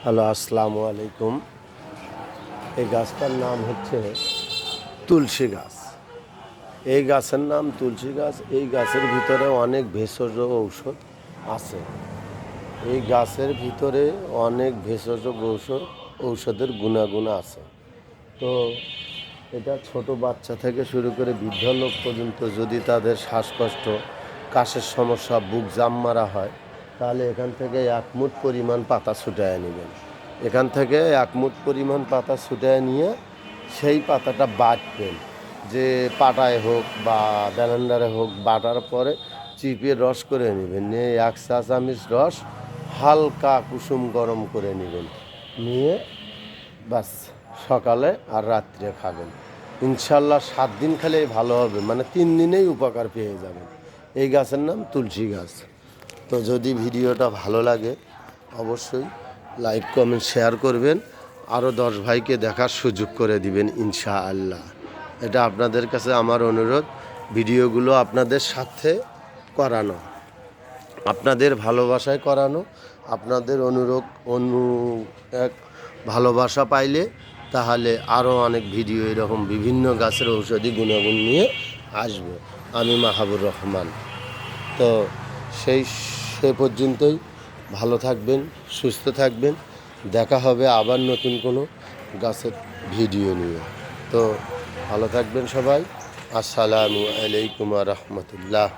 Hello, আসসালামু আলাইকুম। এই গাছটার নাম হচ্ছে তুলসী গাছ। এই গাছের নাম তুলসী গাছ। এই গাছের ভিতরে অনেক ভেষজ ঔষধ আছে। এই গাছের ভিতরে অনেক ভেষজ ঔষধের গুণাগুণ আছে। তো এটা ছোট বাচ্চা থেকে শুরু করে বৃদ্ধ লোক পর্যন্ত যদি তাদের শ্বাসকষ্ট, কাশের সমস্যা, বুক জাম মারা হয়, তাহলে এখান থেকে এক মুঠ পরিমাণ পাতা ছুটায় নেবেন। এখান থেকে এক মুঠ পরিমাণ পাতা ছুটায় নিয়ে সেই পাতাটা বাটবেন, যে পাটায় হোক বা ব্লেন্ডারে হোক, বাটার পরে চিপে রস করে নেবেন। নিয়ে 1 চা চামচ রস হালকা কুসুম গরম করে নেবেন। নিয়ে বাস সকালে আর রাত্রে খাবেন। ইনশাল্লাহ 7 দিন খেলেই ভালো হবে, মানে 3 দিনেই উপকার পেয়ে যাবেন। এই গাছের নাম তুলসী গাছ। তো যদি ভিডিওটা ভালো লাগে অবশ্যই লাইক, কমেন্ট, শেয়ার করবেন। আরও 10 ভাইকে দেখার সুযোগ করে দিবেন ইনশাআল্লাহ। এটা আপনাদের কাছে আমার অনুরোধ। ভিডিওগুলো আপনাদের সাথে করানো, আপনাদের ভালোবাসায় করানো, আপনাদের এক ভালোবাসা পাইলে তাহলে আরও অনেক ভিডিও এরকম বিভিন্ন গাছের ঔষধি গুণাগুণ নিয়ে আসবো। আমি মাহাবুর রহমান। তো সে পর্যন্তই ভালো থাকবেন, সুস্থ থাকবেন। দেখা হবে আবার নতুন কোনো গাছের ভিডিও নিয়ে। তো ভালো থাকবেন সবাই। আসসালামু আলাইকুম ওয়া রাহমাতুল্লাহ।